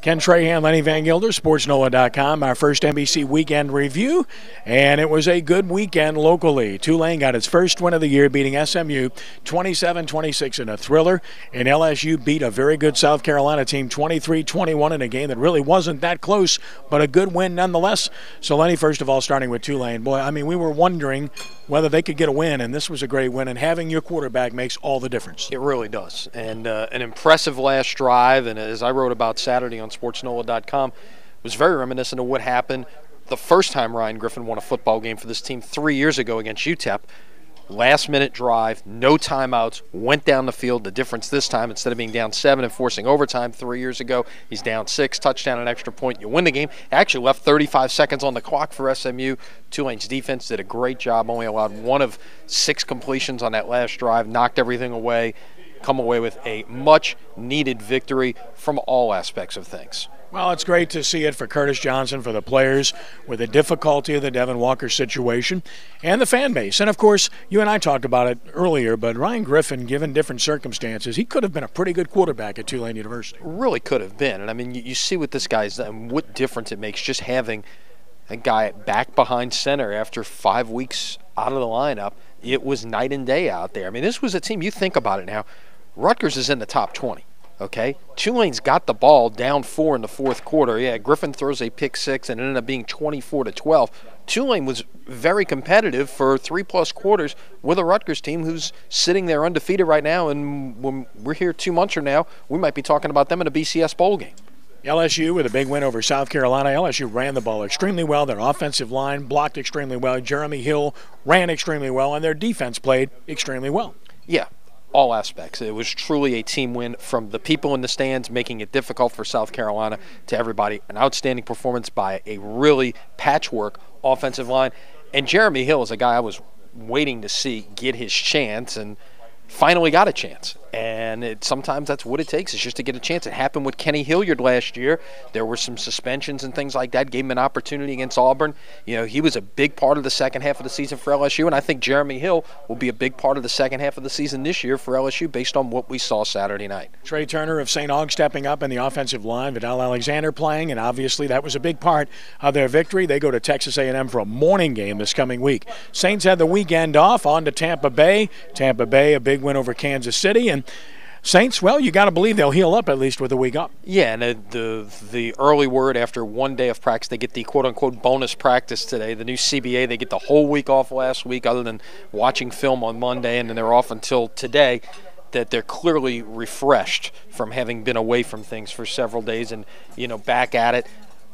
Ken Trahan, Lenny Vangilder, SportsNola.com, our first NBC weekend review, and it was a good weekend locally. Tulane got its first win of the year, beating SMU 27-26 in a thriller, and LSU beat a very good South Carolina team 23-21 in a game that really wasn't that close, but a good win nonetheless. So, Lenny, first of all, starting with Tulane, boy, I mean, we were wondering whether they could get a win, and this was a great win, and having your quarterback makes all the difference. It really does, and an impressive last drive, and as I wrote about Saturday on SportsNola.com, was very reminiscent of what happened the first time Ryan Griffin won a football game for this team 3 years ago against UTEP. Last-minute drive, no timeouts, went down the field. The difference this time, instead of being down 7 and forcing overtime 3 years ago, he's down 6, touchdown, an extra point, you win the game. Actually left 35 seconds on the clock for SMU. Tulane's defense did a great job, only allowed 1 of 6 completions on that last drive, knocked everything away, come away with a much-needed victory from all aspects of things. Well, it's great to see it for Curtis Johnson, for the players, with the difficulty of the Devin Walker situation, and the fan base. And, of course, you and I talked about it earlier, but Ryan Griffin, given different circumstances, he could have been a pretty good quarterback at Tulane University. Really could have been. And, I mean, you see what this guy's done, what difference it makes just having a guy back behind center after 5 weeks out of the lineup. It was night and day out there. I mean, this was a team, you think about it now, Rutgers is in the top 20. Okay, Tulane's got the ball down 4 in the fourth quarter. Yeah, Griffin throws a pick 6 and it ended up being 24-12. Tulane was very competitive for 3+ quarters with a Rutgers team who's sitting there undefeated right now. And when we're here 2 months from now, we might be talking about them in a BCS bowl game. LSU with a big win over South Carolina. LSU ran the ball extremely well. Their offensive line blocked extremely well. Jeremy Hill ran extremely well, and their defense played extremely well. Yeah. All aspects. It was truly a team win from the people in the stands, making it difficult for South Carolina, to everybody. An outstanding performance by a really patchwork offensive line. And Jeremy Hill is a guy I was waiting to see get his chance, and finally got a chance. And sometimes that's what it takes, is just to get a chance. It happened with Kenny Hilliard last year. There were some suspensions and things like that. Gave him an opportunity against Auburn. You know, he was a big part of the second half of the season for LSU, and I think Jeremy Hill will be a big part of the second half of the season this year for LSU based on what we saw Saturday night. Trey Turner of St. Aug stepping up in the offensive line. Vidal Alexander playing, and obviously that was a big part of their victory. They go to Texas A&M for a morning game this coming week. Saints had the weekend off, on to Tampa Bay. Tampa Bay, a big win over Kansas City, and Saints, well, you got to believe they'll heal up at least with a week up. Yeah, and the early word after 1 day of practice, they get the quote-unquote bonus practice today. The new CBA, they get the whole week off last week other than watching film on Monday, and then they're off until today. That they're clearly refreshed from having been away from things for several days and, you know, back at it.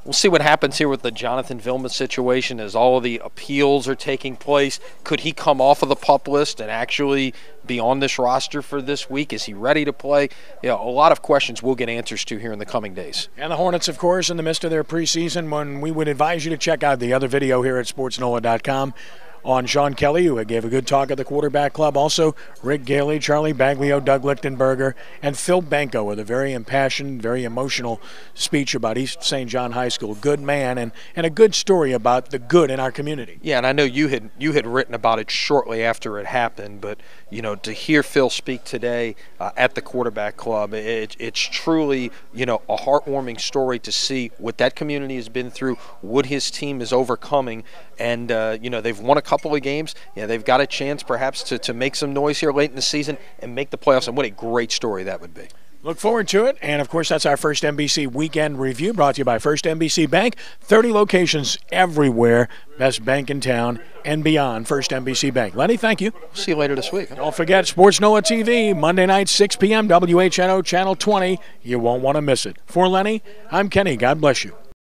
We'll see what happens here with the Jonathan Vilma situation as all of the appeals are taking place. Could he come off of the PUP list and actually be on this roster for this week? Is he ready to play? You know, a lot of questions we'll get answers to here in the coming days. And the Hornets, of course, in the midst of their preseason, when we would advise you to check out the other video here at SportsNola.com on Shawn Kelley, who gave a good talk at the quarterback club. Also, Rick Gailey, Charlie Baglio, Doug Lichtenberger, and Phil Benko with a very impassioned, very emotional speech about East St. John High School. Good man, and a good story about the good in our community. Yeah, and I know you had written about it shortly after it happened, but you know, to hear Phil speak today at the quarterback club, it's truly, you know, a heartwarming story to see what that community has been through, what his team is overcoming, and you know, they've won a couple of games. Yeah, they've got a chance perhaps to make some noise here late in the season and make the playoffs, and what a great story that would be. Look forward to it, and of course that's our first NBC weekend review, brought to you by First NBC Bank. 30 locations everywhere, best bank in town and beyond. First NBC Bank. Lenny, thank you. See you later this week. Don't forget Sports Nola TV, Monday night, 6 p.m., WHNO Channel 20. You won't want to miss it. For Lenny, I'm Kenny. God bless you.